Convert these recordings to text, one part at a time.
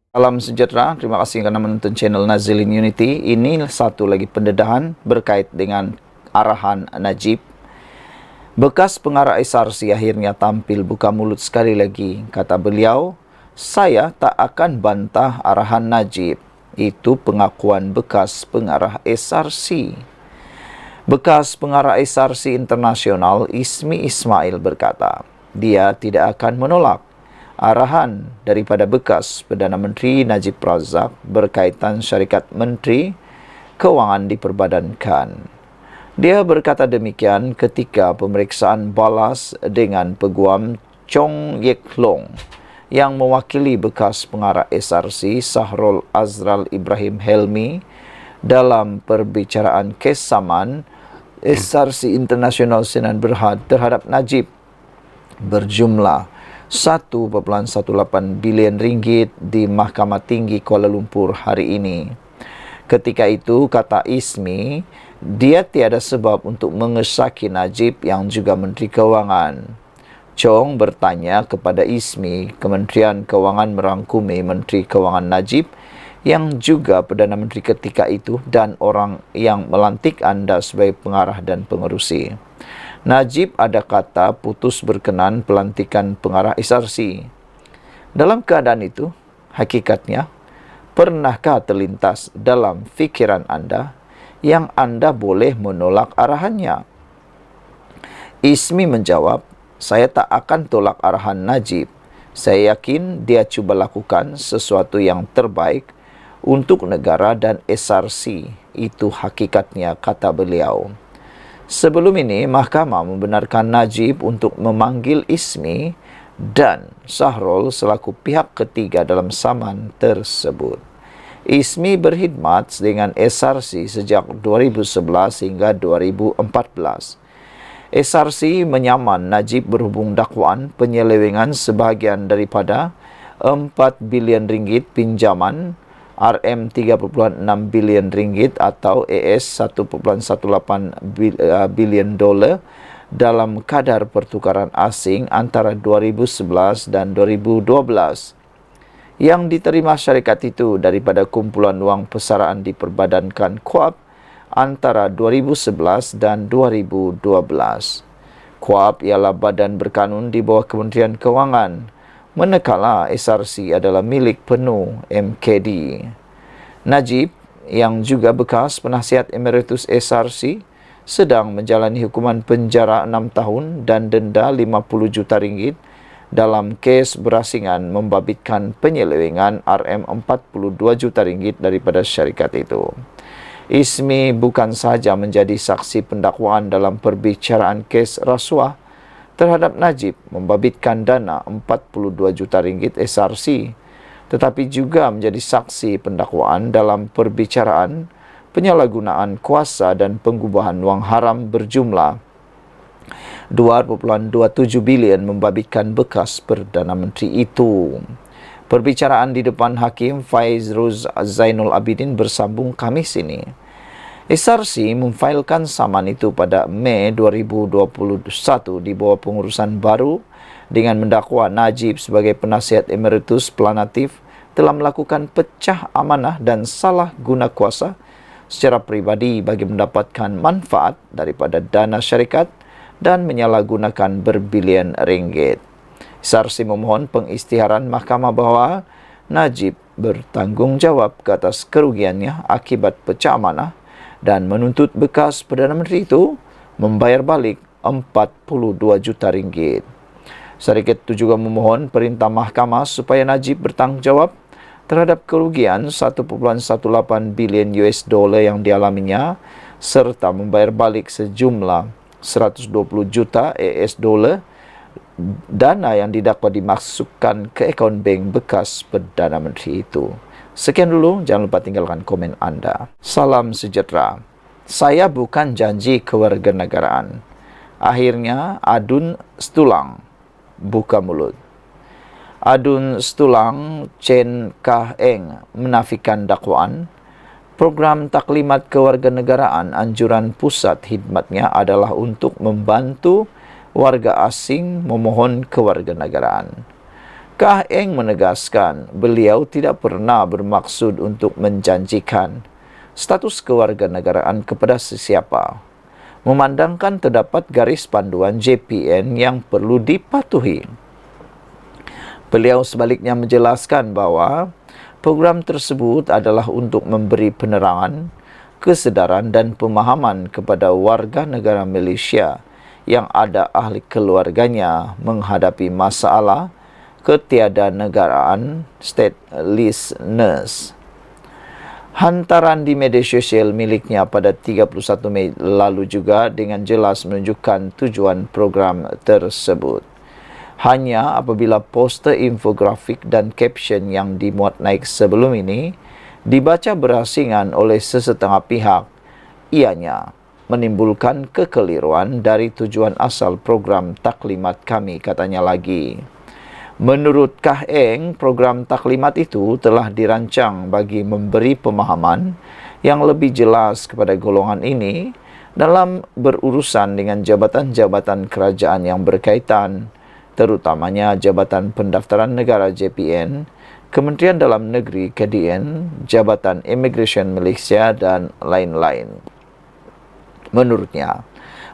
Salam sejahtera, terima kasih kerana menonton channel Nazilin Unity. Ini satu lagi pendedahan berkait dengan arahan Najib. Bekas pengarah SRC akhirnya tampil buka mulut sekali lagi. Kata beliau, saya tak akan bantah arahan Najib. Itu pengakuan bekas pengarah SRC. Bekas pengarah SRC Internasional Ismi Ismail berkata, dia tidak akan menolak arahan daripada bekas Perdana Menteri Najib Razak berkaitan syarikat Menteri Kewangan diperbadankan. Dia berkata demikian ketika pemeriksaan balas dengan Peguam Chong Yek Long yang mewakili bekas pengarah SRC Sahrul Azral Ibrahim Helmi dalam perbicaraan kes saman SRC Internasional Senan Berhad terhadap Najib berjumlah 1.18 bilion ringgit di Mahkamah Tinggi Kuala Lumpur hari ini. Ketika itu, kata Ismi, dia tiada sebab untuk mengesaki Najib yang juga Menteri Kewangan. Chong bertanya kepada Ismi, Kementerian Kewangan merangkumi Menteri Kewangan Najib yang juga Perdana Menteri ketika itu dan orang yang melantik anda sebagai pengarah dan pengerusi. Najib ada kata putus berkenan pelantikan pengarah SRC. Dalam keadaan itu, hakikatnya, pernahkah terlintas dalam fikiran anda yang anda boleh menolak arahannya? Ismi menjawab, saya tak akan tolak arahan Najib. Saya yakin dia cuba lakukan sesuatu yang terbaik untuk negara dan SRC. Itu hakikatnya, kata beliau. Sebelum ini, mahkamah membenarkan Najib untuk memanggil Ismi dan Sahrul selaku pihak ketiga dalam saman tersebut. Ismi berkhidmat dengan SRC sejak 2011 hingga 2014. SRC menyaman Najib berhubung dakwaan penyelewengan sebahagian daripada 4 bilion ringgit pinjaman RM3.6 bilion ringgit atau AS 1.18 bilion dolar dalam kadar pertukaran asing antara 2011 dan 2012 yang diterima syarikat itu daripada kumpulan wang persaraan diperbadankan KUAP antara 2011 dan 2012. KUAP ialah badan berkanun di bawah Kementerian Kewangan, manakala SRC adalah milik penuh MKD. Najib, yang juga bekas penasihat emeritus SRC, sedang menjalani hukuman penjara 6 tahun dan denda 50 juta ringgit dalam kes berasingan membabitkan penyelewengan RM42 juta ringgit daripada syarikat itu. Ismi bukan sahaja menjadi saksi pendakwaan dalam perbicaraan kes rasuah terhadap Najib membabitkan dana 42 juta ringgit SRC, tetapi juga menjadi saksi pendakwaan dalam perbicaraan penyalahgunaan kuasa dan pengubahan wang haram berjumlah 2.27 bilion membabitkan bekas Perdana Menteri itu. Perbicaraan di depan Hakim Faiz Ruz Zainul Abidin bersambung Khamis ini. SRC memfailkan saman itu pada Mei 2021 di bawah pengurusan baru dengan mendakwa Najib sebagai penasihat emeritus planatif telah melakukan pecah amanah dan salah guna kuasa secara pribadi bagi mendapatkan manfaat daripada dana syarikat dan menyalahgunakan berbilion ringgit. SRC memohon pengisytiharan mahkamah bahawa Najib bertanggungjawab ke atas kerugiannya akibat pecah amanah dan menuntut bekas Perdana Menteri itu membayar balik 42 juta ringgit. Syarikat itu juga memohon perintah mahkamah supaya Najib bertanggungjawab terhadap kerugian 1.18 bilion US dollar yang dialaminya serta membayar balik sejumlah 120 juta AS dollar dana yang didakwa dimasukkan ke akaun bank bekas Perdana Menteri itu. Sekian dulu, jangan lupa tinggalkan komen anda. Salam sejahtera. Saya bukan janji kewarganegaraan. Akhirnya, Adun Stulang buka mulut. Adun Stulang Chen Kah Eng menafikan dakwaan. Program taklimat kewarganegaraan anjuran pusat khidmatnya adalah untuk membantu warga asing memohon kewarganegaraan. Kah Eng menegaskan beliau tidak pernah bermaksud untuk menjanjikan status kewarganegaraan kepada sesiapa, memandangkan terdapat garis panduan JPN yang perlu dipatuhi. Beliau sebaliknya menjelaskan bahawa program tersebut adalah untuk memberi penerangan, kesedaran dan pemahaman kepada warga negara Malaysia yang ada ahli keluarganya menghadapi masalah ketiadanegaraan statelessness. Hantaran di media sosial miliknya pada 31 Mei lalu juga dengan jelas menunjukkan tujuan program tersebut. Hanya apabila poster infografik dan caption yang dimuat naik sebelum ini dibaca berasingan oleh sesetengah pihak, ianya menimbulkan kekeliruan dari tujuan asal program taklimat kami, katanya lagi. Menurut Kah Eng, program taklimat itu telah dirancang bagi memberi pemahaman yang lebih jelas kepada golongan ini dalam berurusan dengan jabatan-jabatan kerajaan yang berkaitan, terutamanya Jabatan Pendaftaran Negara JPN, Kementerian Dalam Negeri KDN, Jabatan Immigration Malaysia dan lain-lain. Menurutnya,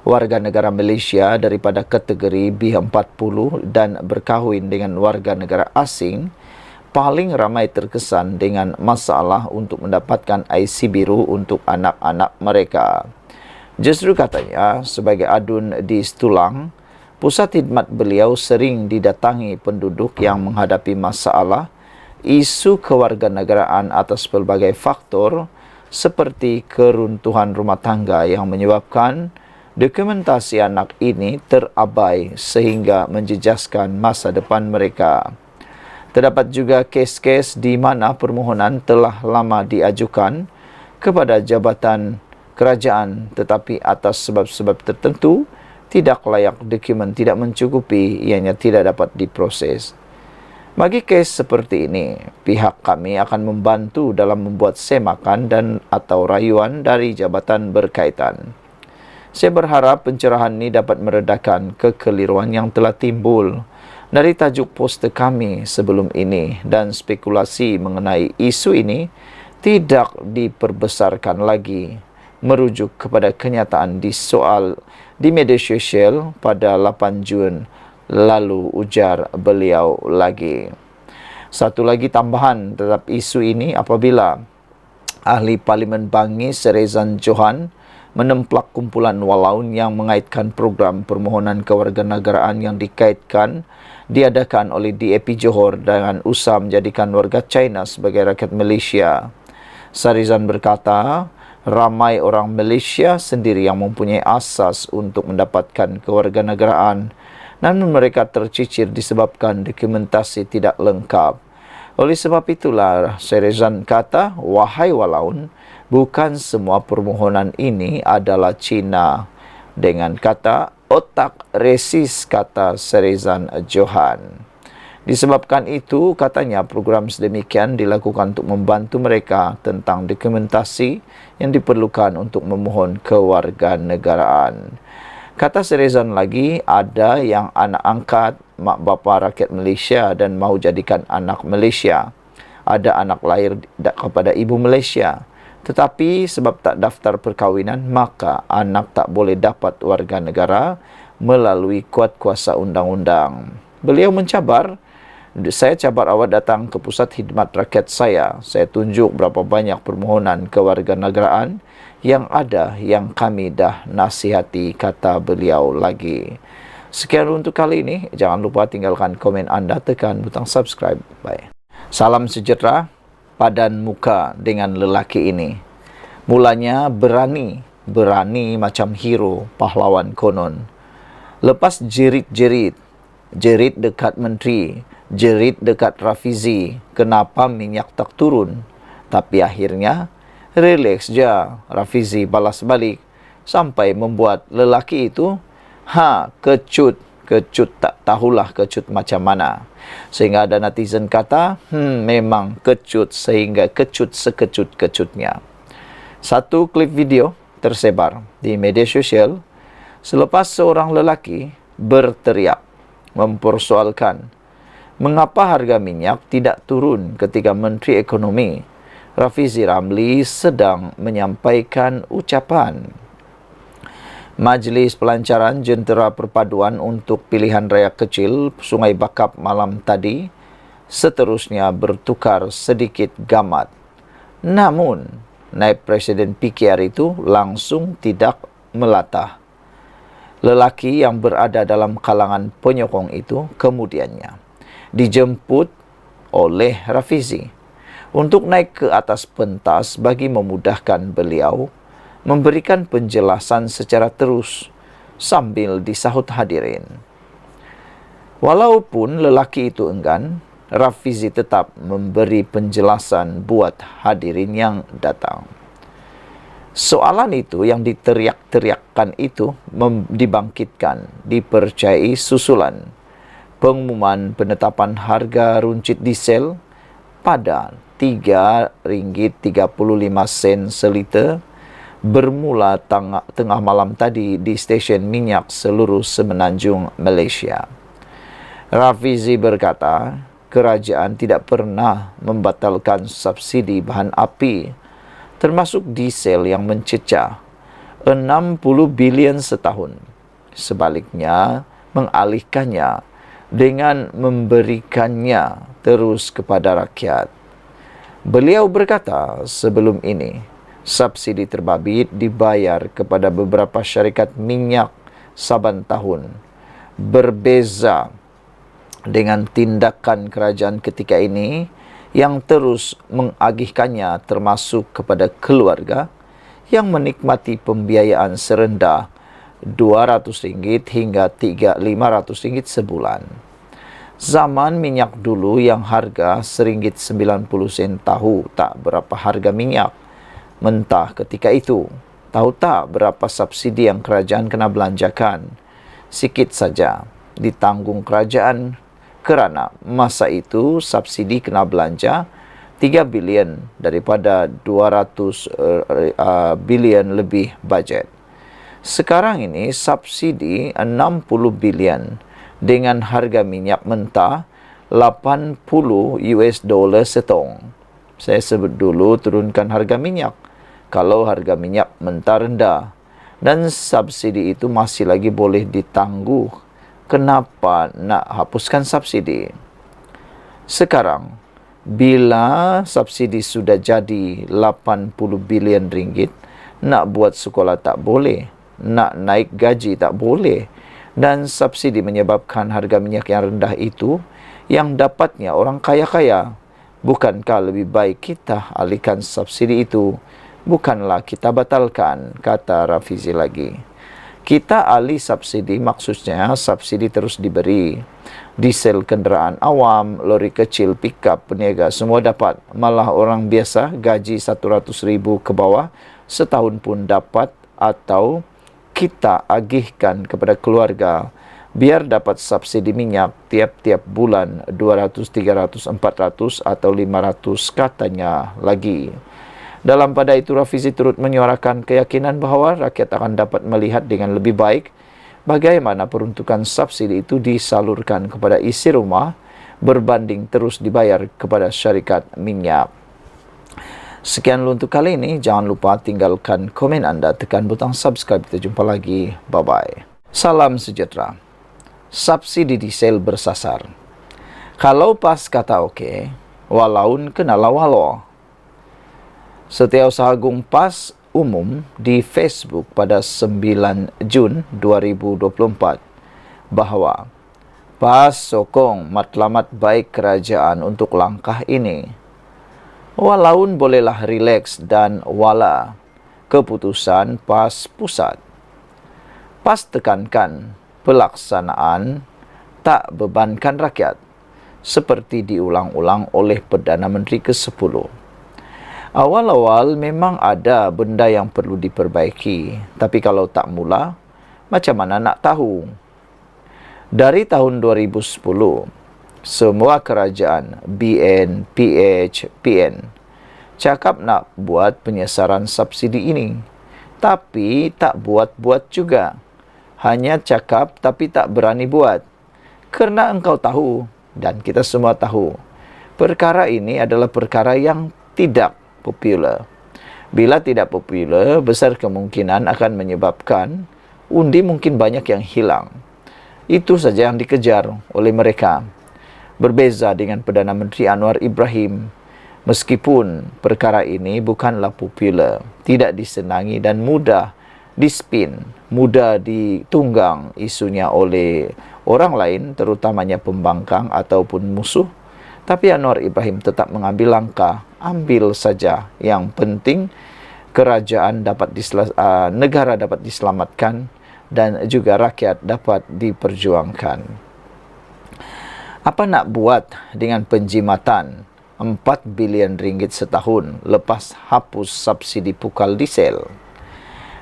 warga negara Malaysia daripada kategori B40 dan berkahwin dengan warga negara asing paling ramai terkesan dengan masalah untuk mendapatkan IC biru untuk anak-anak mereka. Justru katanya, sebagai adun di Setulang, pusat khidmat beliau sering didatangi penduduk yang menghadapi masalah isu kewarganegaraan atas pelbagai faktor seperti keruntuhan rumah tangga yang menyebabkan dokumentasi anak ini terabai sehingga menjejaskan masa depan mereka. Terdapat juga kes-kes di mana permohonan telah lama diajukan kepada jabatan kerajaan tetapi atas sebab-sebab tertentu tidak layak dokumen tidak mencukupi, ianya tidak dapat diproses. Bagi kes seperti ini, pihak kami akan membantu dalam membuat semakan dan atau rayuan dari jabatan berkaitan. Saya berharap pencerahan ini dapat meredakan kekeliruan yang telah timbul dari tajuk poster kami sebelum ini dan spekulasi mengenai isu ini tidak diperbesarkan lagi, merujuk kepada kenyataan di media sosial pada 8 Jun lalu, ujar beliau lagi. Satu lagi tambahan terhadap isu ini, apabila ahli Parlimen Bangis Rezan Johan menemplak kumpulan walaun yang mengaitkan program permohonan kewarganegaraan yang diadakan oleh DAP Johor dengan usaha menjadikan warga China sebagai rakyat Malaysia. Sarizan berkata, ramai orang Malaysia sendiri yang mempunyai asas untuk mendapatkan kewarganegaraan, namun mereka tercicir disebabkan dokumentasi tidak lengkap. Oleh sebab itulah, Sarizan kata, wahai walaun, bukan semua permohonan ini adalah Cina. Dengan kata otak resis, kata Sarizan Johan. Disebabkan itu, katanya program sedemikian dilakukan untuk membantu mereka tentang dokumentasi yang diperlukan untuk memohon kewarganegaraan. Kata Sarizan lagi, ada yang anak angkat mak bapa rakyat Malaysia dan mahu jadikan anak Malaysia. Ada anak lahir kepada ibu Malaysia, tetapi sebab tak daftar perkahwinan, maka anak tak boleh dapat warga negara melalui kuat kuasa undang-undang. Beliau mencabar, saya cabar awak datang ke pusat khidmat rakyat saya. Saya tunjuk berapa banyak permohonan kewarganegaraan yang ada yang kami dah nasihati, kata beliau lagi. Sekian untuk kali ini. Jangan lupa tinggalkan komen anda, tekan butang subscribe. Bye. Salam sejahtera. Padan muka dengan lelaki ini. Mulanya berani macam hero pahlawan konon. Lepas jerit dekat menteri, jerit dekat Rafizi, kenapa minyak tak turun? Tapi akhirnya relax je, Rafizi balas balik sampai membuat lelaki itu kecut tak tahulah kecut macam mana. Sehingga ada netizen kata, memang kecut sehingga kecut sekecut-kecutnya. Satu klip video tersebar di media sosial selepas seorang lelaki berteriak mempersoalkan Mengapa harga minyak tidak turun ketika Menteri Ekonomi Rafizi Ramli sedang menyampaikan ucapan? Majlis Pelancaran Jentera Perpaduan untuk Pilihan Raya Kecil Sungai Bakap malam tadi seterusnya bertukar sedikit gamat. Namun, Naib Presiden PKR itu langsung tidak melatah. Lelaki yang berada dalam kalangan penyokong itu kemudiannya dijemput oleh Rafizi untuk naik ke atas pentas bagi memudahkan beliau memberikan penjelasan secara terus sambil disahut hadirin. Walaupun lelaki itu enggan, Rafizi tetap memberi penjelasan buat hadirin yang datang. Soalan itu yang diteriak-teriakkan itu dibangkitkan, dipercayai susulan pengumuman penetapan harga runcit diesel pada RM3.35 seliter bermula tengah malam tadi di stesen minyak seluruh semenanjung Malaysia. Rafizi berkata, kerajaan tidak pernah membatalkan subsidi bahan api, termasuk diesel yang mencecah 60 bilion setahun. Sebaliknya, mengalihkannya dengan memberikannya terus kepada rakyat. Beliau berkata, sebelum ini, subsidi terbabit dibayar kepada beberapa syarikat minyak saban tahun. Berbeza dengan tindakan kerajaan ketika ini yang terus mengagihkannya termasuk kepada keluarga yang menikmati pembiayaan serendah RM200 hingga RM500 sebulan. Zaman minyak dulu yang harga RM1.90 tahu tak berapa harga minyak mentah ketika itu. Tahu tak berapa subsidi yang kerajaan kena belanjakan? Sikit saja ditanggung kerajaan kerana masa itu subsidi kena belanja 3 bilion daripada 200 bilion lebih bajet. Sekarang ini subsidi 60 bilion dengan harga minyak mentah $80 setong. Saya sebut dulu turunkan harga minyak. Kalau harga minyak mentah rendah dan subsidi itu masih lagi boleh ditangguh, kenapa nak hapuskan subsidi? Sekarang, bila subsidi sudah jadi 80 bilion ringgit, nak buat sekolah tak boleh, nak naik gaji tak boleh, dan subsidi menyebabkan harga minyak yang rendah itu yang dapatnya orang kaya-kaya. Bukankah lebih baik kita alihkan subsidi itu? Bukanlah kita batalkan, kata Rafizi lagi. Kita alih subsidi maksudnya subsidi terus diberi. Diesel kenderaan awam, lori kecil, pickup, peniaga semua dapat. Malah orang biasa gaji 100,000 ke bawah setahun pun dapat, atau kita agihkan kepada keluarga biar dapat subsidi minyak tiap-tiap bulan 200, 300, 400 atau 500 katanya lagi. Dalam pada itu, Rafizi turut menyuarakan keyakinan bahawa rakyat akan dapat melihat dengan lebih baik bagaimana peruntukan subsidi itu disalurkan kepada isi rumah berbanding terus dibayar kepada syarikat minyak. Sekian untuk kali ini. Jangan lupa tinggalkan komen anda, tekan butang subscribe. Kita jumpa lagi. Bye-bye. Salam sejahtera. Subsidi diesel bersasar. Kalau pas kata okey, walaun kenala walo. Setiausaha Agung PAS umum di Facebook pada 9 Jun 2024 bahawa PAS sokong matlamat baik kerajaan untuk langkah ini. Walaun bolehlah rileks dan wala keputusan PAS pusat. PAS tekankan pelaksanaan tak bebankan rakyat seperti diulang-ulang oleh Perdana Menteri ke-10. Awal-awal memang ada benda yang perlu diperbaiki, tapi kalau tak mula, macam mana nak tahu? Dari tahun 2010, semua kerajaan BN, PH, PN cakap nak buat penyesaran subsidi ini, tapi tak buat-buat juga. Hanya cakap tapi tak berani buat. Kerana engkau tahu, Dan kita semua tahu, perkara ini adalah perkara yang tidak popular. Bila tidak popular, besar kemungkinan akan menyebabkan undi mungkin banyak yang hilang. Itu saja yang dikejar oleh mereka. Berbeza dengan Perdana Menteri Anwar Ibrahim, meskipun perkara ini bukanlah popular, tidak disenangi dan mudah dispin, mudah ditunggang isunya oleh orang lain, terutamanya pembangkang ataupun musuh, tapi Anwar Ibrahim tetap mengambil langkah, ambil saja. Yang penting kerajaan negara dapat diselamatkan dan juga rakyat dapat diperjuangkan. Apa nak buat dengan penjimatan 4 bilion ringgit setahun lepas hapus subsidi pukal diesel?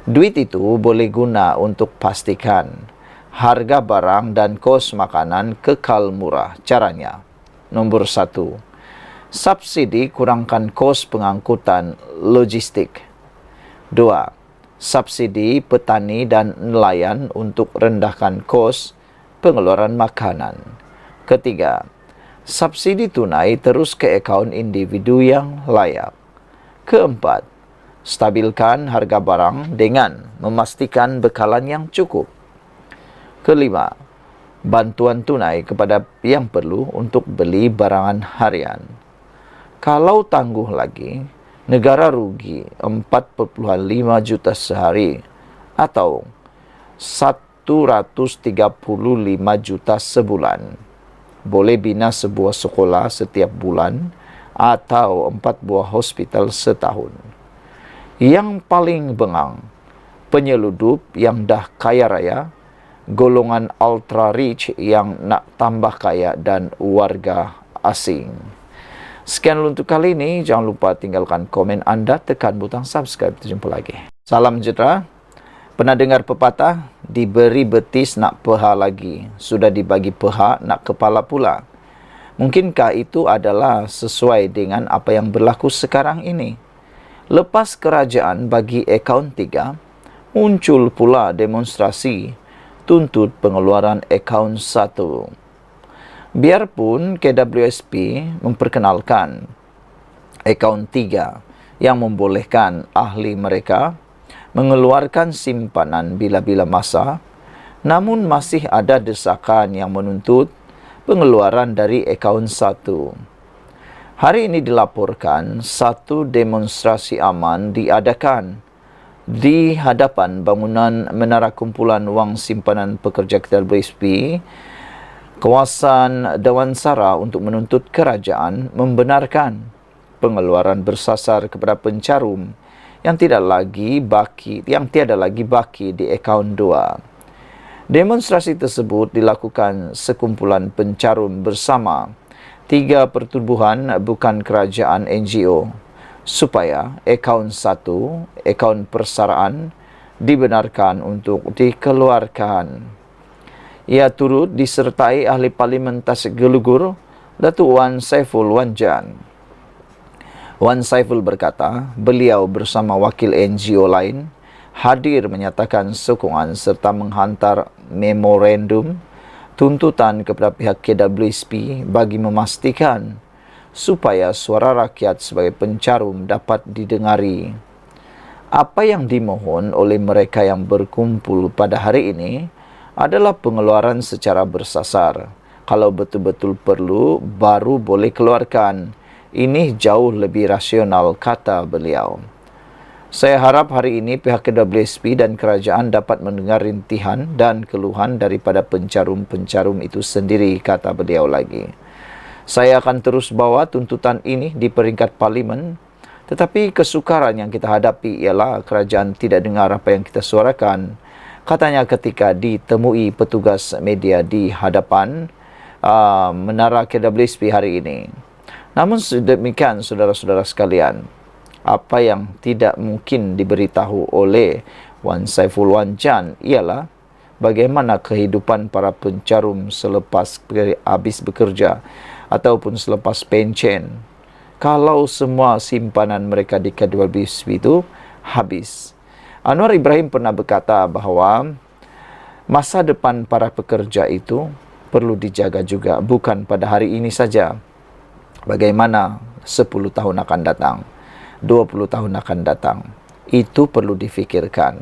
Duit itu boleh guna untuk pastikan harga barang dan kos makanan kekal murah. Caranya, nombor 1, subsidi kurangkan kos pengangkutan logistik. 2, subsidi petani dan nelayan untuk rendahkan kos pengeluaran makanan. 3, subsidi tunai terus ke akaun individu yang layak. 4, stabilkan harga barang dengan memastikan bekalan yang cukup. 5, bantuan tunai kepada yang perlu untuk beli barangan harian. Kalau tangguh lagi, negara rugi 4,5 juta sehari atau 135 juta sebulan. Boleh bina sebuah sekolah setiap bulan atau 4 buah hospital setahun. Yang paling bengang, penyeludup yang dah kaya raya, golongan ultra rich yang nak tambah kaya dan warga asing. Sekian untuk kali ini. Jangan lupa tinggalkan komen anda, tekan butang subscribe. Jumpa lagi. Salam sejahtera. Pernah dengar pepatah, diberi betis nak peha lagi, sudah dibagi peha nak kepala pula. Mungkinkah itu adalah sesuai dengan apa yang berlaku sekarang ini? Lepas kerajaan bagi akaun 3, muncul pula demonstrasi tuntut pengeluaran akaun 1. Biarpun KWSP memperkenalkan akaun 3 yang membolehkan ahli mereka mengeluarkan simpanan bila-bila masa, namun masih ada desakan yang menuntut pengeluaran dari akaun 1. Hari ini dilaporkan satu demonstrasi aman diadakan di hadapan bangunan Menara Kumpulan Wang Simpanan Pekerja KWSP, kawasan Damansara, untuk menuntut kerajaan membenarkan pengeluaran bersasar kepada pencarum yang tiada lagi baki di akaun 2. Demonstrasi tersebut dilakukan sekumpulan pencarum bersama 3 pertubuhan bukan kerajaan NGO supaya akaun 1, akaun persaraan, dibenarkan untuk dikeluarkan. Ia turut disertai ahli Parlimen Tasik Gelugur, Datuk Wan Saiful Wan Jan. Wan Saiful berkata, beliau bersama wakil NGO lain hadir menyatakan sokongan serta menghantar memorandum tuntutan kepada pihak KWSP bagi memastikan supaya suara rakyat sebagai pencarum dapat didengari. Apa yang dimohon oleh mereka yang berkumpul pada hari ini adalah pengeluaran secara bersasar. Kalau betul-betul perlu, baru boleh keluarkan. Ini jauh lebih rasional, kata beliau. Saya harap hari ini pihak KWSP dan kerajaan dapat mendengar rintihan dan keluhan daripada pencarum-pencarum itu sendiri, kata beliau lagi. Saya akan terus bawa tuntutan ini di peringkat Parlimen, tetapi kesukaran yang kita hadapi ialah kerajaan tidak dengar apa yang kita suarakan, katanya ketika ditemui petugas media di hadapan Menara KWSP hari ini. Namun demikian, saudara-saudara sekalian, apa yang tidak mungkin diberitahu oleh Wan Saiful Wan Jan ialah bagaimana kehidupan para pencarum selepas habis bekerja ataupun selepas pencen. Kalau semua simpanan mereka di KWSP itu habis. Anwar Ibrahim pernah berkata bahawa masa depan para pekerja itu perlu dijaga juga. Bukan pada hari ini saja. Bagaimana 10 tahun akan datang, 20 tahun akan datang. Itu perlu difikirkan.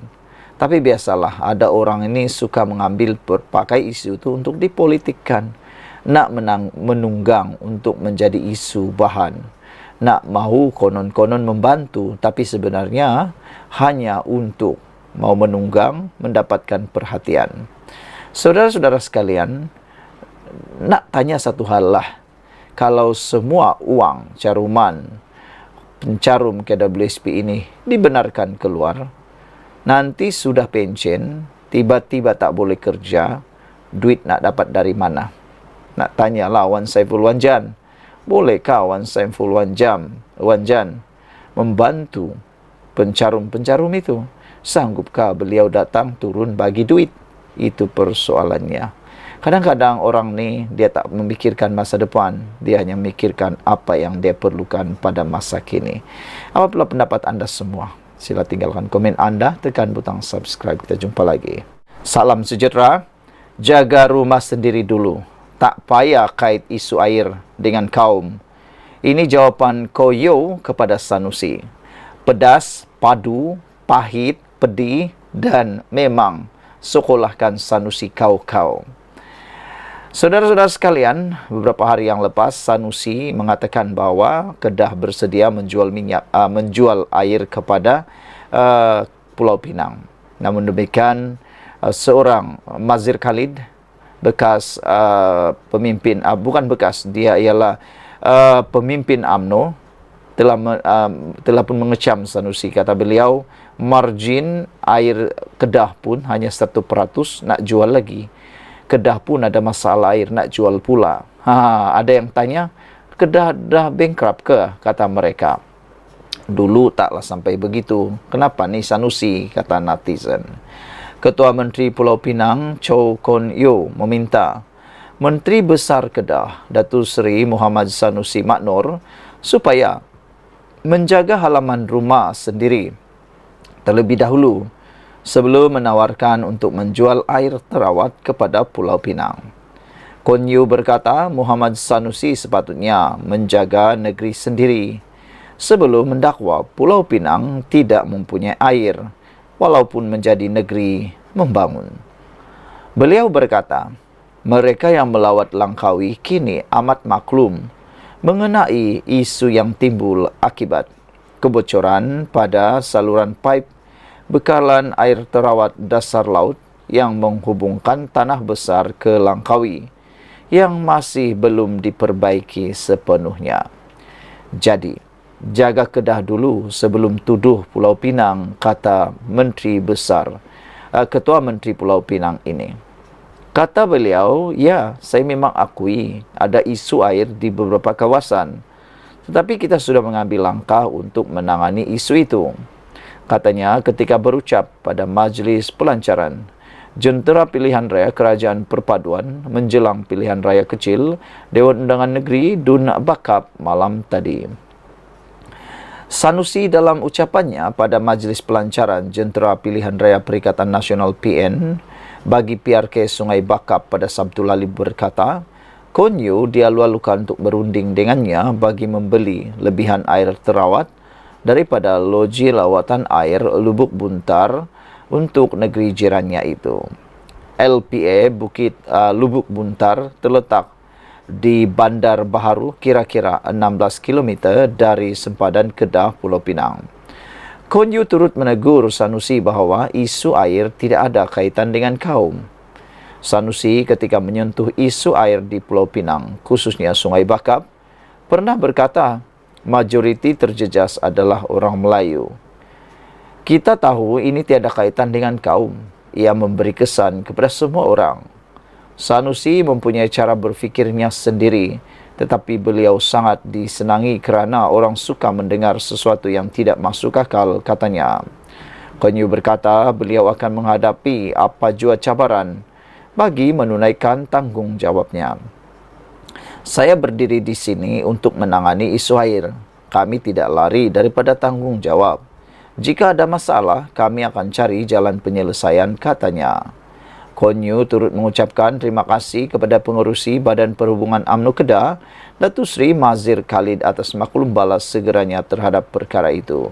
Tapi biasalah, ada orang ini suka mengambil berbagai isu itu untuk dipolitikkan. Nak menunggang untuk menjadi isu bahan. Nak mahu konon-konon membantu, tapi sebenarnya hanya untuk mau menunggang, mendapatkan perhatian. Saudara-saudara sekalian, nak tanya satu hal lah. Kalau semua uang caruman pencarum KWSP ini dibenarkan keluar, nanti sudah pensiun, tiba-tiba tak boleh kerja, duit nak dapat dari mana? Nak tanyalah Wan Saiful Wanjan, bolehkah Wan Saiful Wanjan membantu pencarum-pencarum itu? Sanggupkah beliau datang turun bagi duit? Itu persoalannya. Kadang-kadang orang ni dia tak memikirkan masa depan, dia hanya memikirkan apa yang dia perlukan pada masa kini. Apabila pendapat anda semua, sila tinggalkan komen anda, tekan butang subscribe. Kita jumpa lagi. Salam sejahtera. Jaga rumah sendiri dulu. Tak payah kait isu air dengan kaum. Ini jawapan Koyo kepada Sanusi. Pedas, padu, pahit, pedih dan memang sekolahkan Sanusi kau-kau. Saudara-saudara sekalian, beberapa hari yang lepas Sanusi mengatakan bahawa Kedah bersedia menjual menjual air kepada Pulau Pinang. Namun demikian, seorang Mazir Khalid, bekas pemimpin, bukan bekas, dia ialah pemimpin UMNO, telah pun mengecam Sanusi. Kata beliau, margin air Kedah pun hanya 1%, nak jual lagi. Kedah pun ada masalah air, nak jual pula. Ada yang tanya, Kedah dah bankrupt ke? Kata mereka. Dulu taklah sampai begitu. Kenapa ni Sanusi? Kata netizen. Ketua Menteri Pulau Pinang, Chow Kon Yeow, meminta Menteri Besar Kedah, Datuk Seri Muhammad Sanusi Maknor, supaya menjaga halaman rumah sendiri terlebih dahulu sebelum menawarkan untuk menjual air terawat kepada Pulau Pinang. Kon Yeow berkata, Muhammad Sanusi sepatutnya menjaga negeri sendiri sebelum mendakwa Pulau Pinang tidak mempunyai air walaupun menjadi negeri membangun. Beliau berkata, mereka yang melawat Langkawi kini amat maklum mengenai isu yang timbul akibat kebocoran pada saluran pipe bekalan air terawat dasar laut yang menghubungkan Tanah Besar ke Langkawi yang masih belum diperbaiki sepenuhnya. Jadi, jaga Kedah dulu sebelum tuduh Pulau Pinang, kata Ketua Menteri Pulau Pinang ini. Kata beliau, ya, saya memang akui ada isu air di beberapa kawasan, tetapi kita sudah mengambil langkah untuk menangani isu itu. Katanya ketika berucap pada majlis pelancaran Jentera Pilihan Raya Kerajaan Perpaduan menjelang pilihan raya kecil Dewan Undangan Negeri Dun Bakap malam tadi. Sanusi dalam ucapannya pada majlis pelancaran Jentera Pilihan Raya Perikatan Nasional PN bagi PRK Sungai Bakap pada Sabtu lalu berkata, Kon Yeow dialu-alukan untuk berunding dengannya bagi membeli lebihan air terawat daripada loji lawatan air Lubuk Buntar untuk negeri jirannya itu. LPA Bukit Lubuk Buntar terletak di Bandar Baharu, kira-kira 16 km dari sempadan Kedah, Pulau Pinang. Kon Yeow turut menegur Sanusi bahawa isu air tidak ada kaitan dengan kaum. Sanusi ketika menyentuh isu air di Pulau Pinang, khususnya Sungai Bakap, pernah berkata, majoriti terjejas adalah orang Melayu. Kita tahu ini tiada kaitan dengan kaum. Ia memberi kesan kepada semua orang. Sanusi mempunyai cara berfikirnya sendiri, tetapi beliau sangat disenangi kerana orang suka mendengar sesuatu yang tidak masuk akal, katanya. Kon Yeow berkata beliau akan menghadapi apa jua cabaran bagi menunaikan tanggungjawabnya. Saya berdiri di sini untuk menangani isu air. Kami tidak lari daripada tanggungjawab. Jika ada masalah, kami akan cari jalan penyelesaian, katanya. Konyo turut mengucapkan terima kasih kepada pengerusi Badan Perhubungan UMNO Kedah, Datuk Seri Mazir Khalid atas maklum balas segeranya terhadap perkara itu.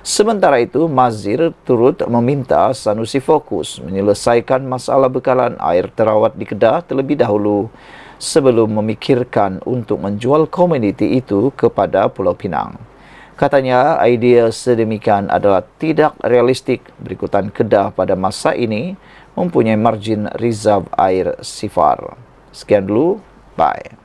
Sementara itu, Mazir turut meminta Sanusi fokus menyelesaikan masalah bekalan air terawat di Kedah terlebih dahulu sebelum memikirkan untuk menjual komuniti itu kepada Pulau Pinang. Katanya, idea sedemikian adalah tidak realistik berikutan Kedah pada masa ini mempunyai margin reserve air sifar. Sekian dulu, bye.